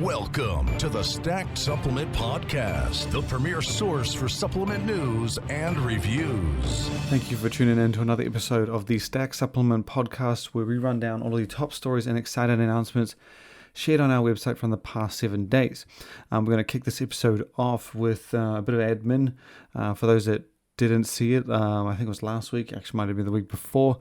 Welcome to the Stack Supplement Podcast, the premier source for supplement news and reviews. Thank you for tuning in to another episode of the Stack Supplement Podcast, where we run down all of the top stories and exciting announcements shared on our website from the past 7 days. We're going to kick this episode off with a bit of admin. For those that didn't see it, I think it was last week, actually might have been the week before,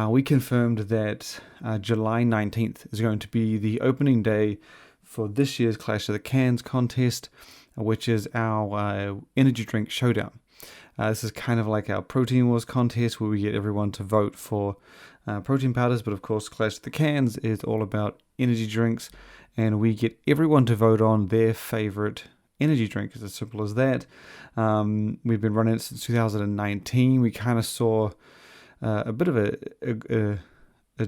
we confirmed that July 19th is going to be the opening day for this year's Clash of the Cans contest, which is our energy drink showdown. This is kind of like our Protein Wars contest, where we get everyone to vote for protein powders, but of course Clash of the Cans is all about energy drinks, and we get everyone to vote on their favorite energy drink. It's as simple as that. We've been running it since 2019. We kind of saw a bit of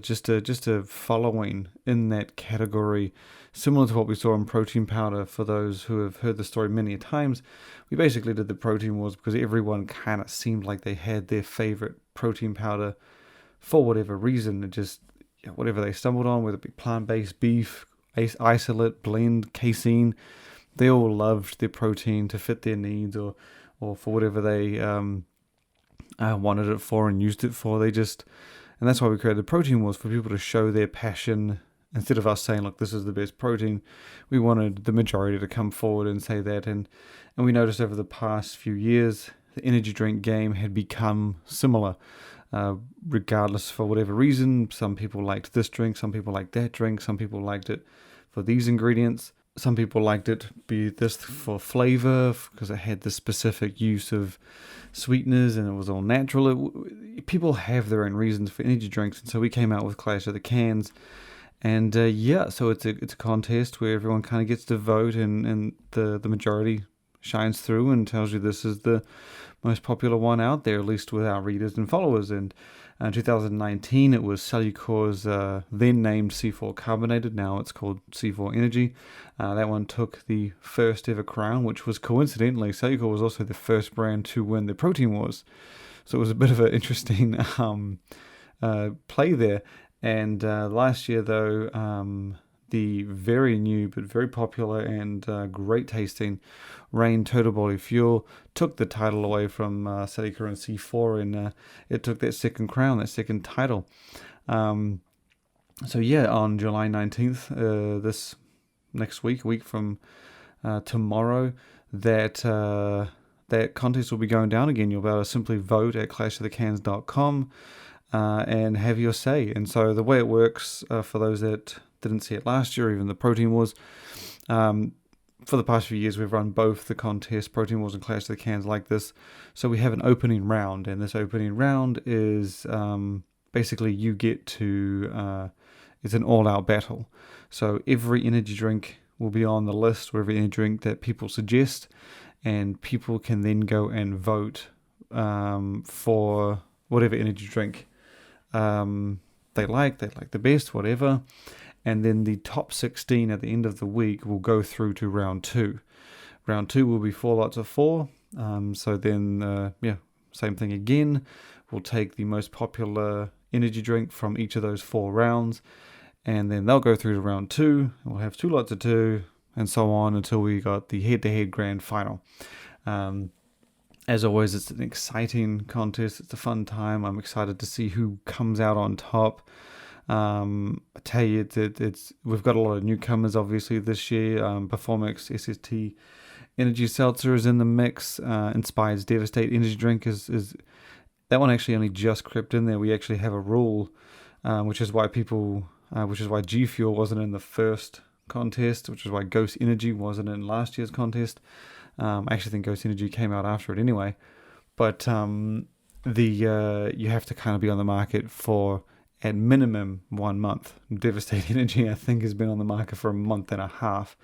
just a following in that category, similar to what we saw in protein powder. For those who have heard the story many times, we basically did the Protein Wars because everyone kind of seemed like they had their favorite protein powder for whatever reason. It just, whatever they stumbled on, whether it be plant-based, beef, isolate, blend, casein, they all loved their protein to fit their needs or for whatever they wanted it for and used it for. And that's why we created the Protein Wars, for people to show their passion. Instead of us saying, look, this is the best protein, we wanted the majority to come forward and say that. And we noticed over the past few years, the energy drink game had become similar. Regardless, for whatever reason, some people liked this drink, some people liked that drink, some people liked it for these ingredients. Some people liked it be this for flavor because it had this specific use of sweeteners and it was all natural. People have their own reasons for energy drinks, and so we came out with Clash of the Cans. And so it's a contest where everyone kind of gets to vote, and the majority shines through and tells you this is the most popular one out there, at least with our readers and followers. And in 2019, it was Cellucor's then named C4 Carbonated. Now it's called C4 Energy. That one took the first ever crown, which was coincidentally, Cellucor was also the first brand to win the Protein Wars. So it was a bit of an interesting play there. And last year, though, the very new but very popular and great tasting Reign Total Body Fuel took the title away from Cellucor and C4, and it took that second crown, that second title. On July 19th, this next week, a week from tomorrow, that contest will be going down again. You'll be able to simply vote at clashofthecans.com and have your say. And so the way it works, for those that didn't see it last year, even the Protein Wars, for the past few years we've run both the contest, Protein Wars and Clash of the Cans, like this. So we have an opening round, and this opening round is basically you get to, it's an all-out battle. So every energy drink will be on the list, or every energy drink that people suggest, and people can then go and vote for whatever energy drink they like the best, whatever. And then the top 16 at the end of the week will go through to round 2. Round 2 will be 4 lots of 4. So then, same thing again. We'll take the most popular energy drink from each of those 4 rounds, and then they'll go through to round 2. And we'll have 2 lots of 2, and so on until we got the head-to-head grand final. As always, it's an exciting contest. It's a fun time. I'm excited to see who comes out on top. I tell you, we've got a lot of newcomers obviously this year. Performix SST Energy Seltzer is in the mix. Inspired's Devastate Energy Drink is that one actually only just crept in there. We actually have a rule, which is why G Fuel wasn't in the first contest, which is why Ghost Energy wasn't in last year's contest. I actually think Ghost Energy came out after it anyway. But you have to kind of be on the market for at minimum 1 month. Devastate Energy, I think, has been on the market for a month and a half.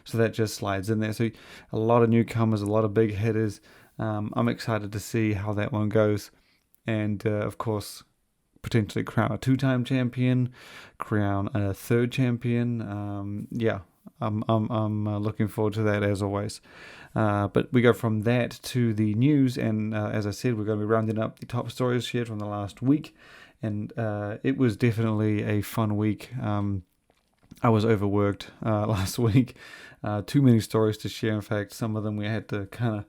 So that just slides in there. So a lot of newcomers, a lot of big hitters. I'm excited to see how that one goes. And, of course, potentially crown a 2-time champion, crown a 3rd champion. I'm looking forward to that as always. But we go from that to the news, and as I said, we're going to be rounding up the top stories shared from the last week. And it was definitely a fun week. I was overworked last week. Too many stories to share. In fact, some of them we had to kind of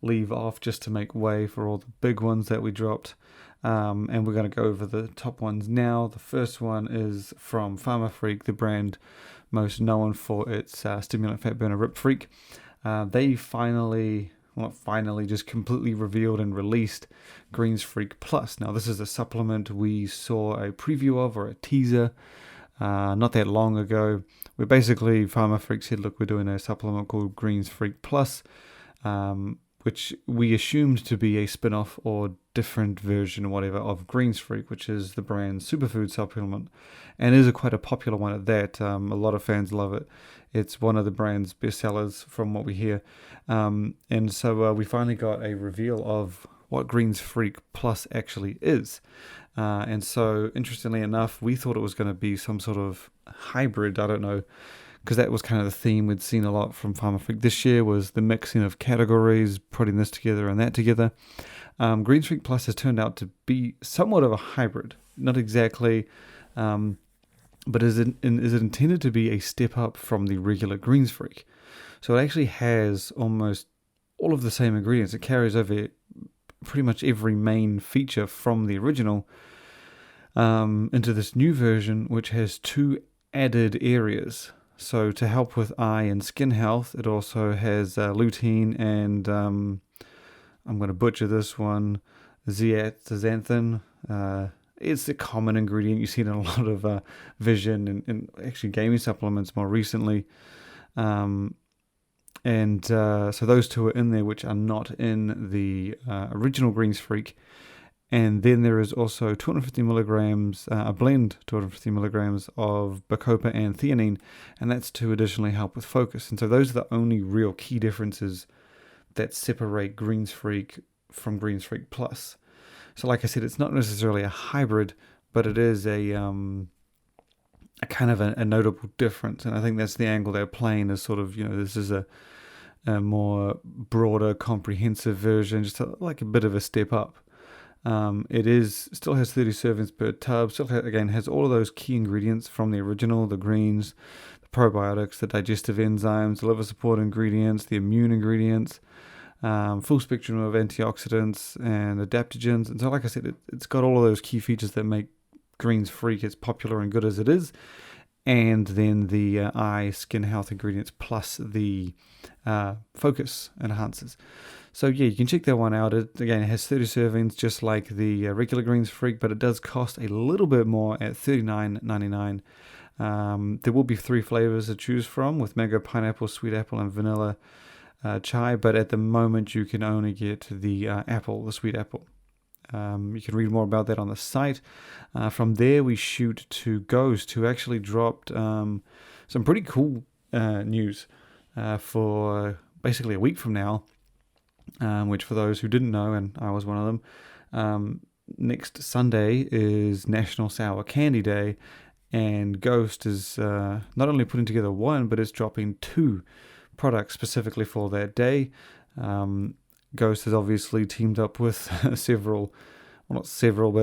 leave off just to make way for all the big ones that we dropped. And we're going to go over the top ones now. The first one is from Pharma Freak, the brand most known for its stimulant fat burner Rip Freak. They just completely revealed and released Greens Freak Plus. Now, this is a supplement we saw a preview of, or a teaser, not that long ago. Where basically Pharma Freak said, look, we're doing a supplement called Greens Freak Plus, which we assumed to be a spin-off or different version or whatever of Greens Freak, which is the brand's superfood supplement, and is quite a popular one at that. A lot of fans love it. It's one of the brand's best sellers from what we hear. And so we finally got a reveal of what Greens Freak Plus actually is. And so, interestingly enough, we thought it was going to be some sort of hybrid. I don't know, because that was kind of the theme we'd seen a lot from Pharma Freak this year, was the mixing of categories, putting this together and that together. Greens Freak Plus has turned out to be somewhat of a hybrid. Not exactly, but is it intended to be a step up from the regular Greens Freak. So it actually has almost all of the same ingredients. It carries over pretty much every main feature from the original into this new version, which has 2 added areas. So to help with eye and skin health, it also has lutein and, I'm going to butcher this one, zeaxanthin. It's a common ingredient you see in a lot of vision and actually gaming supplements more recently. So those 2 are in there, which are not in the original Greens Freak. And then there is also 250 milligrams, a blend 250 milligrams of bacopa and theanine, and that's to additionally help with focus. And so those are the only real key differences that separate Greens Freak from Greens Freak Plus. So like I said, it's not necessarily a hybrid, but it is a kind of a notable difference. And I think that's the angle they're playing, is sort of, this is a more broader, comprehensive version, just like a bit of a step up. It still has 30 servings per tub, has all of those key ingredients from the original, the greens, the probiotics, the digestive enzymes, the liver support ingredients, the immune ingredients, full spectrum of antioxidants and adaptogens. And so, like I said, it's got all of those key features that make Greens Freak as popular and good as it is. And then the eye, skin health ingredients plus the focus enhancers. So yeah, you can check that one out. It has 30 servings, just like the regular Greens Freak, but it does cost a little bit more at $39.99. There will be 3 flavors to choose from, with mango, pineapple, sweet apple, and vanilla chai. But at the moment, you can only get the the sweet apple. You can read more about that on the site. From there, we shoot to Ghost, who actually dropped some pretty cool news for basically a week from now, which for those who didn't know, and I was one of them, next Sunday is National Sour Candy Day, and Ghost is not only putting together one, but it's dropping 2 products specifically for that day. Ghost has obviously teamed up with but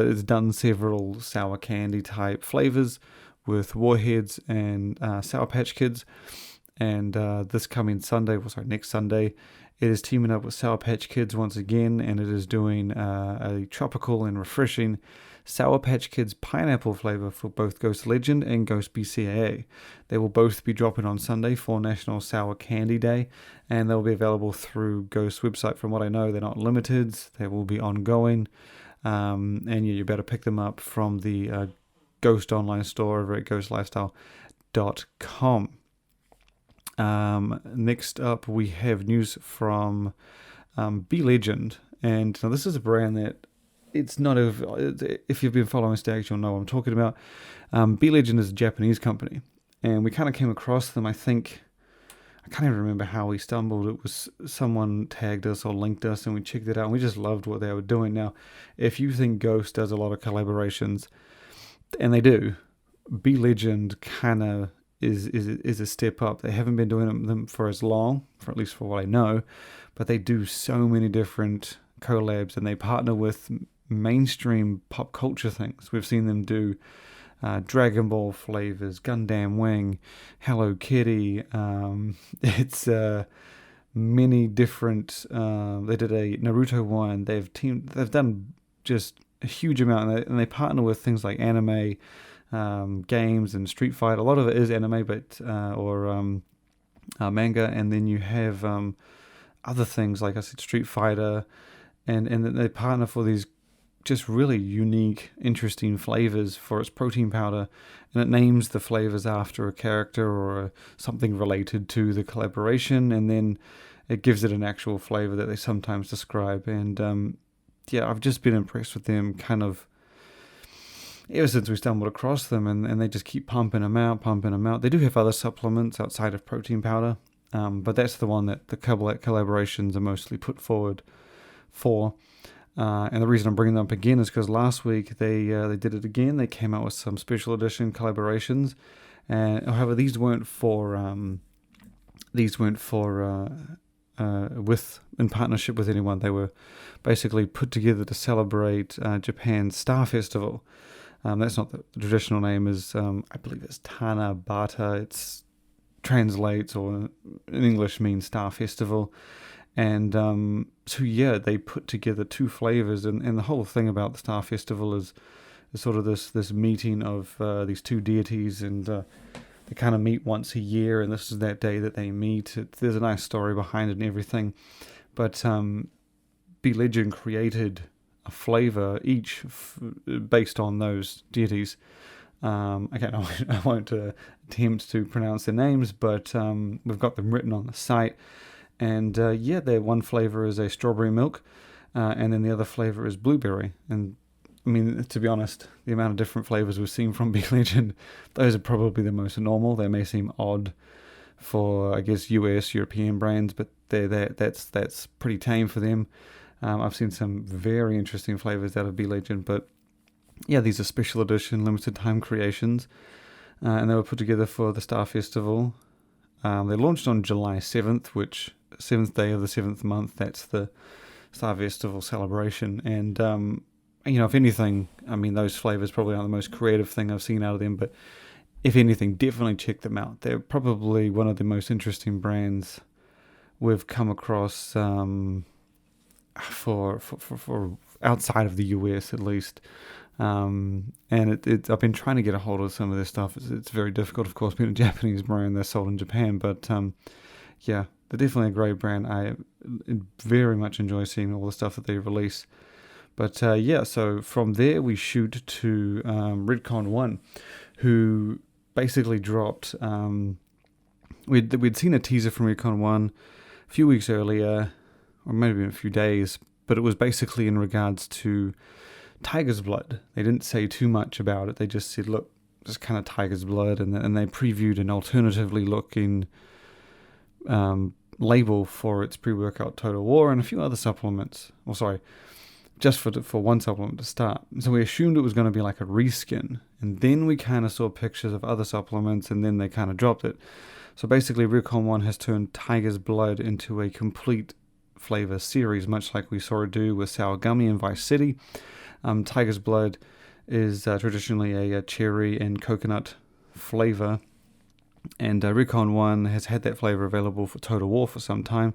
it's done several sour candy type flavors with Warheads and Sour Patch Kids. And next Sunday, it is teaming up with Sour Patch Kids once again, and it is doing a tropical and refreshing Sour Patch Kids pineapple flavor for both Ghost Legend and Ghost BCAA. They will both be dropping on Sunday for National Sour Candy Day, and they'll be available through Ghost's website. From what I know, they're not limited. They will be ongoing. And you better pick them up from the Ghost online store over at ghostlifestyle.com. Next up, we have news from Be Legend, and now this is a brand that if you've been following Stacks, you'll know what I'm talking about. Be Legend is a Japanese company, and we kind of came across them. I can't even remember how we stumbled. It was someone tagged us or linked us, and we checked it out, and we just loved what they were doing. Now, if you think Ghost does a lot of collaborations, and they do, Be Legend kind of is a step up. They haven't been doing them for as long, for at least for what I know, but they do so many different collabs, and they partner with mainstream pop culture things. We've seen them do Dragon Ball flavors, Gundam Wing, Hello Kitty. It's many different. They did a Naruto one. They've done just a huge amount, and they partner with things like anime, games, and Street Fighter. A lot of it is anime, but or manga, and then you have other things like I said, Street Fighter, and they partner for these just really unique, interesting flavors for its protein powder, and it names the flavors after a character or something related to the collaboration, and then it gives it an actual flavor that they sometimes describe. And I've just been impressed with them kind of ever since we stumbled across them, and they just keep pumping them out. They do have other supplements outside of protein powder, but that's the one that the collaborations are mostly put forward for. And the reason I'm bringing them up again is because last week they did it again. They came out with some special edition collaborations, and however these weren't with in partnership with anyone. They were basically put together to celebrate Japan's Star Festival. That's not the traditional name. Is I believe it's Tanabata. It translates or in English means Star Festival. And they put together two flavors, and the whole thing about the Star Festival is sort of this meeting of these two deities, and they kind of meet once a year, and this is that day that they meet. There's a nice story behind it and everything, but Be Legend created a flavor each based on those deities. Again, I won't attempt to pronounce their names, but we've got them written on the site. And their one flavor is a strawberry milk, and then the other flavor is blueberry. And I mean, to be honest, the amount of different flavors we've seen from Be Legend, those are probably the most normal. They may seem odd for, I guess, European brands, but that's pretty tame for them. I've seen some very interesting flavors out of Be Legend, but yeah, these are special edition, limited time creations, and they were put together for the Star Festival. They launched on July 7th, which 7th day of the 7th month, that's the Star Festival celebration. And, if anything, I mean, those flavors probably aren't the most creative thing I've seen out of them, but if anything, definitely check them out. They're probably one of the most interesting brands we've come across for outside of the US at least. And I've been trying to get a hold of some of this stuff. It's very difficult, of course, being a Japanese brand. They're sold in Japan, but they're definitely a great brand. I very much enjoy seeing all the stuff that they release. But so from there we shoot to Redcon 1, who basically dropped. We'd seen a teaser from Redcon 1 a few weeks earlier, or maybe a few days, but it was basically in regards to Tiger's Blood. They didn't say too much about it. They just said, look, just kind of Tiger's Blood, and they previewed an alternatively looking label for its pre-workout Total War and a few other supplements. Just for one supplement to start. So we assumed it was going to be like a reskin, and then we kind of saw pictures of other supplements, and then they kind of dropped it. So basically, Redcon 1 has turned Tiger's Blood into a complete flavor series, much like we saw it do with Sour Gummy and Vice City. Tiger's Blood is traditionally a cherry and coconut flavor, and Redcon 1 has had that flavor available for Total War for some time.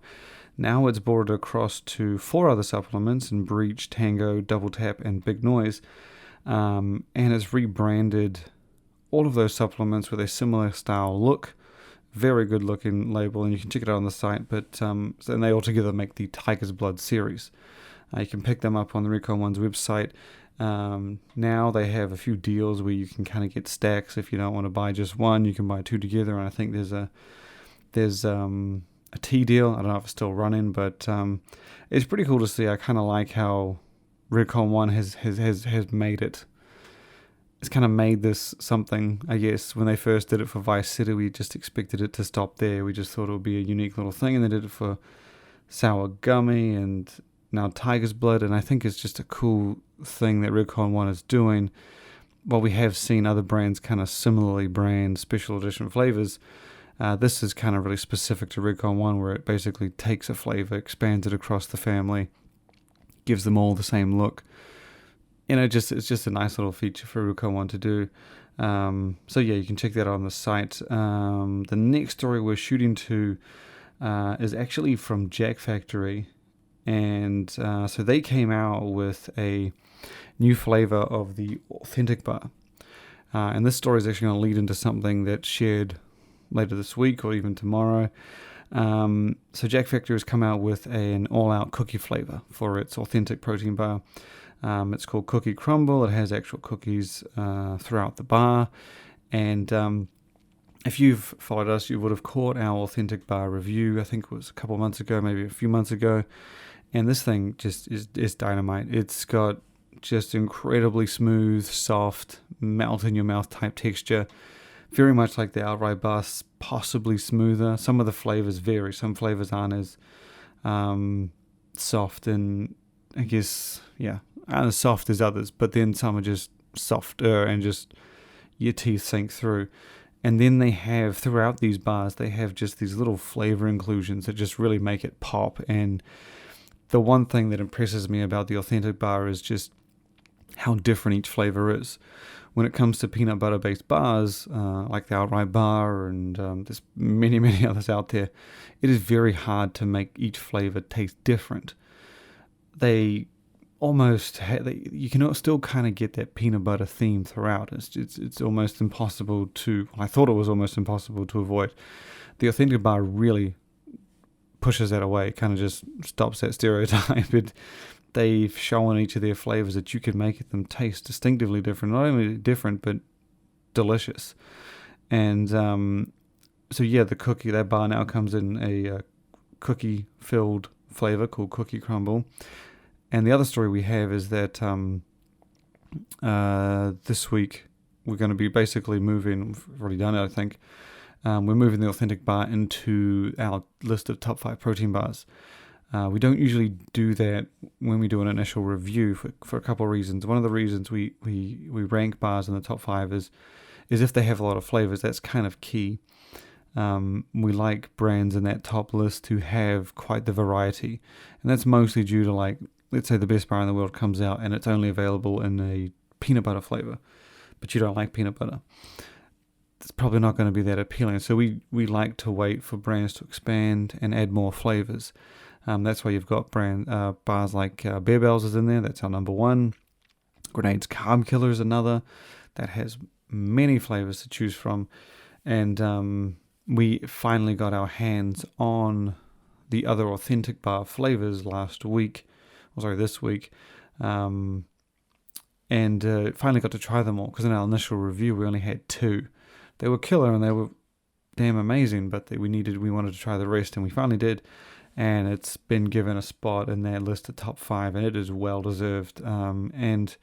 Now it's bordered across to 4 other supplements in Breach, Tango, Double Tap, and Big Noise, and it's rebranded all of those supplements with a similar style look. Very good looking label, and you can check it out on the site, but and they all together make the Tiger's Blood series. You can pick them up on the Redcon 1's website. Now they have a few deals where you can kind of get stacks. If you don't want to buy just one, you can buy 2 together, and I think there's a tea deal. I don't know if it's still running, but it's pretty cool to see. I kind of like how Redcon 1 has made it. It's kind of made this something, I guess. When they first did it for Vice City, we just expected it to stop there. We just thought it would be a unique little thing, and they did it for Sour Gummy and now Tiger's Blood, and I think it's just a cool thing that Redcon 1 is doing. While we have seen other brands kind of similarly brand special edition flavors, this is kind of really specific to Redcon 1, where it basically takes a flavor, expands it across the family, gives them all the same look. It's just a nice little feature for Redcon 1 to do. So yeah, you can check that out on the site. The next story we're shooting to is actually from Jack Factory, and so they came out with a new flavor of the Authentic Bar. And this story is actually going to lead into something that's shared later this week or even tomorrow. So Jack Factory has come out with an all-out cookie flavor for its authentic protein bar. It's called Cookie Crumble. It has actual cookies throughout the bar. And if you've followed us, you would have caught our authentic bar review. I think it was a couple of months ago, maybe a few months ago. And this thing just is dynamite. It's got just incredibly smooth, soft, melt in your mouth type texture. Very much like the outright bar, possibly smoother. Some of the flavors vary. Some flavors aren't as soft and I guess, aren't as soft as others. But then some are just softer and just your teeth sink through. And then they have, throughout these bars, they have just these little flavor inclusions that just really make it pop. And the one thing that impresses me about the authentic bar is just how different each flavor is. When it comes to peanut butter based bars, like the outright bar and there's many others out there, it is very hard to make each flavor taste different. They almost you can still kind of get that peanut butter theme throughout. It's almost impossible to, I thought it was almost impossible to avoid. The authentic bar really pushes that away, kind of just stops that stereotype. They've shown each of their flavors that you could make them taste distinctively different, not only different, but delicious. And so yeah, that bar now comes in a cookie-filled flavor called Cookie Crumble. And the other story we have is that this week we're going to be basically moving, we've already done it I think, we're moving the authentic bar into our list of top 5 protein bars. We don't usually do that when we do an initial review for a couple of reasons. One of the reasons we rank bars in the top 5 is if they have a lot of flavors. That's kind of key. We like brands in that top list to have quite the variety. And that's mostly due to, like, let's say the best bar in the world comes out and it's only available in a peanut butter flavor, but you don't like peanut butter. It's probably not going to be that appealing. So we like to wait for brands to expand and add more flavors. That's why you've got bars like Bear Bells is in there. That's our number 1. Grenade's Carb Killer is another that has many flavors to choose from. And we finally got our hands on the other authentic bar flavors this week. And finally got to try them all, because in our initial review we only had 2. They were killer and they were damn amazing, but we wanted to try the rest, and we finally did. And it's been given a spot in that list of top 5, and it is well deserved. And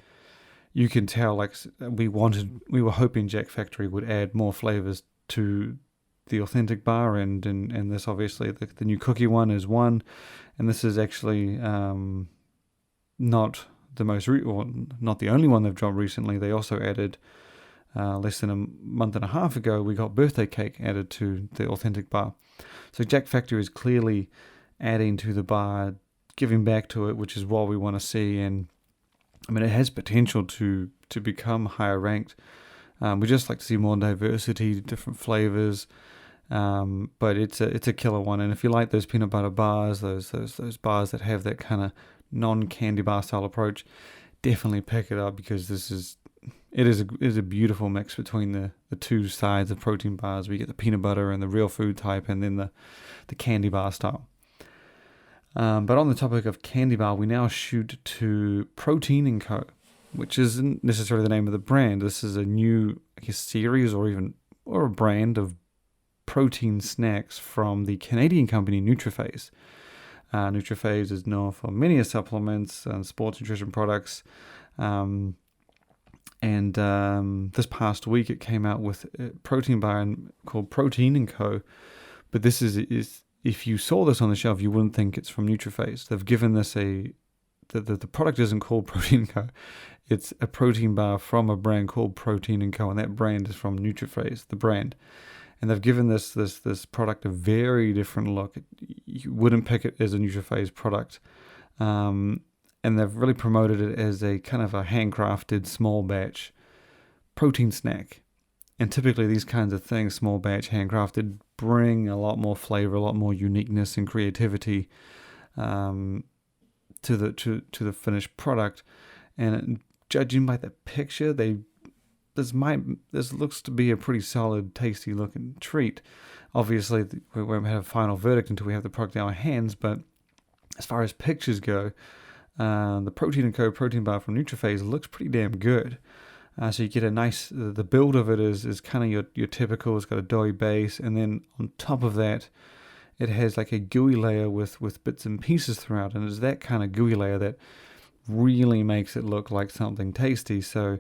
you can tell, like, we were hoping Jack Factory would add more flavors to the authentic bar, and this obviously the new cookie one is one, and this is actually not not the only one they've dropped recently. They also added less than a month and a half ago, we got birthday cake added to the authentic bar. So Jack Factory is clearly adding to the bar, giving back to it, which is what we want to see. And I mean, it has potential to become higher ranked. We just like to see more diversity, different flavors. But it's a killer one. And if you like those peanut butter bars, those bars that have that kind of non-candy bar style approach, definitely pick it up, because it is a beautiful mix between the two sides of protein bars. We get the peanut butter and the real food type, and then the candy bar style. But on the topic of candy bar, we now shoot to Protein & Co., which isn't necessarily the name of the brand. This is a new, I guess, series or a brand of protein snacks from the Canadian company NutriPhase. NutriPhase is known for many supplements and sports nutrition products. And this past week it came out with a protein bar called Protein & Co. But this is if you saw this on the shelf, you wouldn't think it's from NutriPhase. They've given this the product isn't called Protein & Co. It's a protein bar from a brand called Protein & Co. And that brand is from NutriPhase, the brand. And they've given this product a very different look. You wouldn't pick it as a NutriPhase product. And they've really promoted it as a kind of a handcrafted small batch protein snack. And typically these kinds of things, small batch, handcrafted, bring a lot more flavor, a lot more uniqueness and creativity to the finished product. And judging by the picture, this looks to be a pretty solid, tasty looking treat. Obviously, we won't have a final verdict until we have the product in our hands, but as far as pictures go, the Protein & Co. protein bar from NutriPhase looks pretty damn good. So you get a nice, the build of it is kind of your typical. It's got a doughy base, and then on top of that, it has like a gooey layer with bits and pieces throughout, and it's that kind of gooey layer that really makes it look like something tasty. So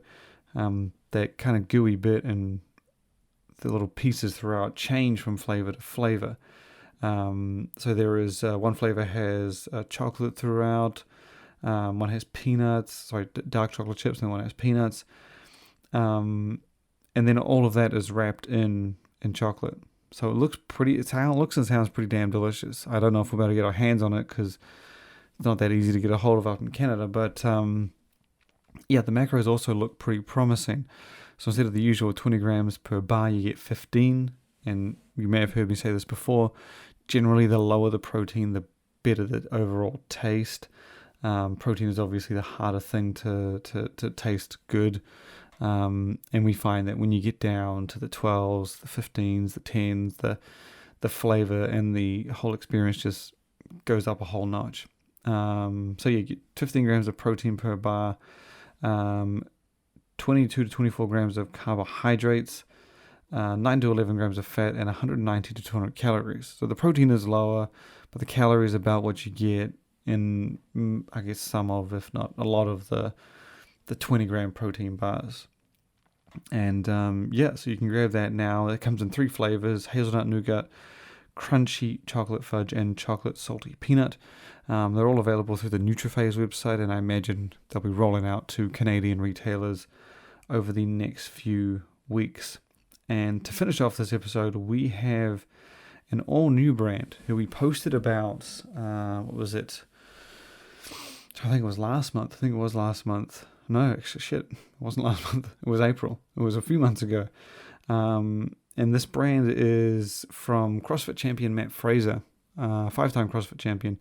that kind of gooey bit and the little pieces throughout change from flavor to flavor. So there is one flavor has chocolate throughout, one has dark chocolate chips, and one has peanuts. And then all of that is wrapped in chocolate. So it looks it looks and sounds pretty damn delicious. I don't know if we're about to get our hands on it because it's not that easy to get a hold of up in Canada. But the macros also look pretty promising. So instead of the usual 20 grams per bar, you get 15. And you may have heard me say this before. Generally, the lower the protein, the better the overall taste. Protein is obviously the harder thing to taste good. And we find that when you get down to the 12s, the 15s, the 10s, the flavor and the whole experience just goes up a whole notch. So you get 15 grams of protein per bar, 22 to 24 grams of carbohydrates, 9 to 11 grams of fat, and 190 to 200 calories. So the protein is lower, but the calories about what you get in, I guess, some of, if not a lot of the 20 gram protein bars. And so you can grab that now. It comes in 3 flavors: hazelnut nougat, crunchy chocolate fudge, and chocolate salty peanut. They're all available through the NutriPhase website, and I imagine they'll be rolling out to Canadian retailers over the next few weeks. And to finish off this episode, we have an all-new brand who we posted about, what was it? I think it was last month. No, actually, shit, it wasn't last month. It was April. It was a few months ago. And this brand is from CrossFit champion Matt Fraser, 5-time CrossFit champion.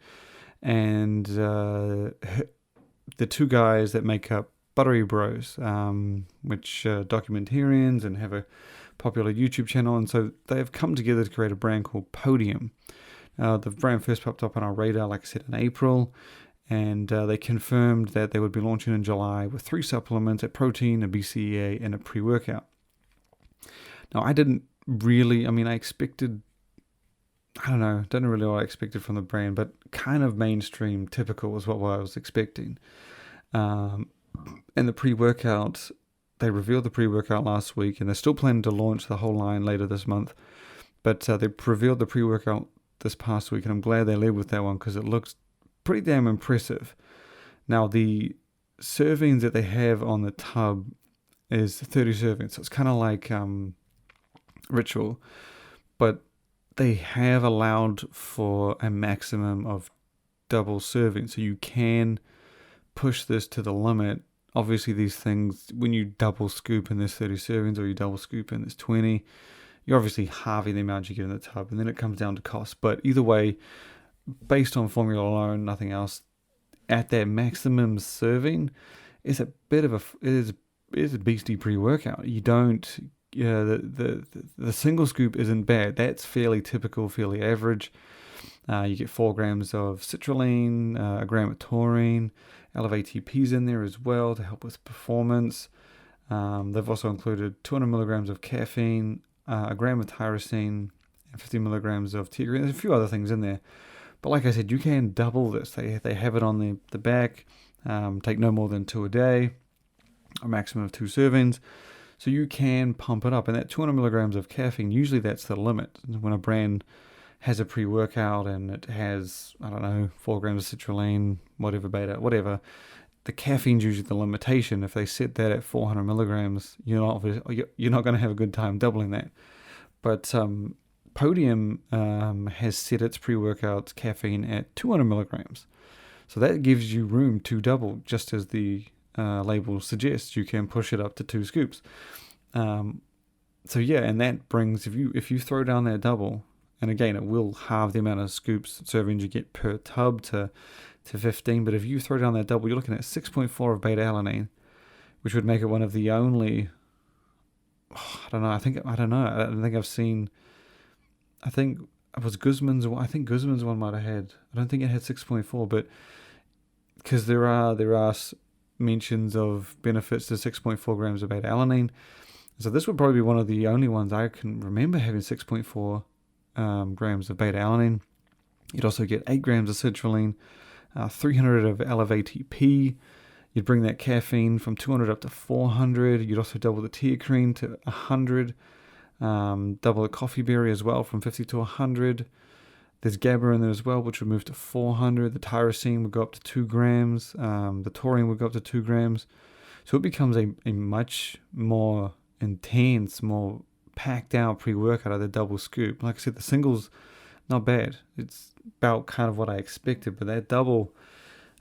And the 2 guys that make up Buttery Bros, which are documentarians and have a popular YouTube channel. And so they have come together to create a brand called Podium. The brand first popped up on our radar, like I said, in April. And they confirmed that they would be launching in July with 3 supplements: a protein, a BCAA, and a pre-workout. Now, I expected, don't know really what I expected from the brand, but kind of mainstream, typical was what I was expecting. And the pre-workout, they revealed the pre-workout last week, and they're still planning to launch the whole line later this month. But they revealed the pre-workout this past week, and I'm glad they led with that one because it looks pretty damn impressive. Now, the servings that they have on the tub is 30 servings, so it's kind of like Ritual, but they have allowed for a maximum of double servings, so you can push this to the limit. Obviously, these things, when you double scoop and there's 30 servings, or you double scoop and there's 20, you're obviously halving the amount you get in the tub, and then it comes down to cost. But either way, based on formula alone, nothing else, at that maximum serving, is a bit of it is a beastie pre-workout. You don't, the single scoop isn't bad. That's fairly typical, fairly average. You get 4 grams of citrulline, a gram of taurine, Elevate ATPs in there as well to help with performance. They've also included 200 milligrams of caffeine, a gram of tyrosine, and 50 milligrams of teagreen. There's a few other things in there. But like I said, you can double this. They have it on the back. Take no more than 2 a day, a maximum of 2 servings. So you can pump it up. And that 200 milligrams of caffeine, usually that's the limit. When a brand has a pre-workout and it has, 4 grams of citrulline, whatever, whatever, the caffeine's usually the limitation. If they set that at 400 milligrams, you're not going to have a good time doubling that. But Podium has set its pre-workout caffeine at 200 milligrams. So that gives you room to double, just as the label suggests. You can push it up to 2 scoops. So yeah, and that brings, if you throw down that double, and again, it will halve the amount of scoops, servings you get per tub to 15. But if you throw down that double, you're looking at 6.4 of beta-alanine, which would make it one of the only. I don't know. I don't think I've seen. I think it was Guzman's. I think Guzman's one might have had. I don't think it had 6.4, but because there are mentions of benefits to 6.4 grams of beta-alanine. So this would probably be one of the only ones I can remember having 6.4 grams of beta-alanine. You'd also get 8 grams of citrulline, 300 of LF-ATP. You'd bring that caffeine from 200 up to 400. You'd also double the teacrine to 100. Double the coffee berry as well from 50 to 100. There's GABA in there as well, which would move to 400. The tyrosine would go up to 2 grams. The taurine would go up to 2 grams. So it becomes a much more intense, more packed out pre-workout of the double scoop. Like I said, the single's not bad. It's about kind of what I expected, but that double,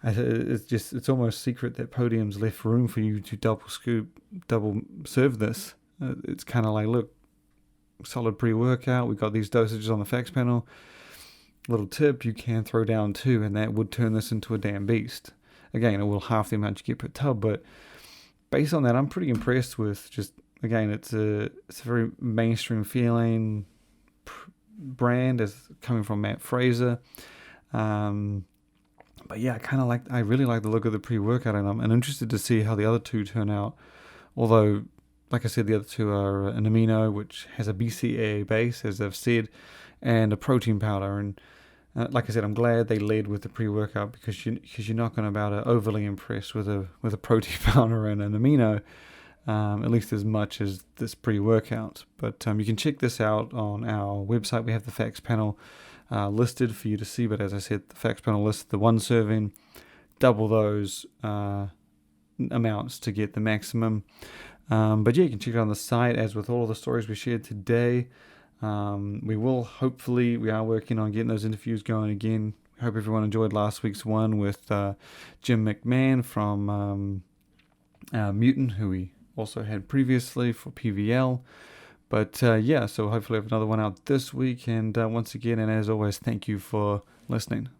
it's almost secret that Podium's left room for you to double serve this. It's kind of like, look, solid pre-workout. We've got these dosages on the facts panel. Little tip, you can throw down 2, and that would turn this into a damn beast. Again, it will half the amount you get per tub, but based on that, I'm pretty impressed with just, again, it's a very mainstream feeling brand as coming from Matt Fraser. But yeah, I really like the look of the pre-workout, and I'm interested to see how the other 2 turn out. Although, like I said, the other 2 are an amino, which has a BCAA base, as I've said, and a protein powder. And like I said, I'm glad they led with the pre-workout because you're not going to be able to overly impress with a protein powder and an amino, at least as much as this pre-workout. But you can check this out on our website. We have the facts panel listed for you to see. But as I said, the facts panel lists the 1 serving, double those amounts to get the maximum. But yeah, you can check it on the site, as with all of the stories we shared today. We are working on getting those interviews going again. Hope everyone enjoyed last week's one with Jim McMahon from Mutant, who we also had previously for PVL. But so hopefully we have another one out this week. And once again, and as always, thank you for listening.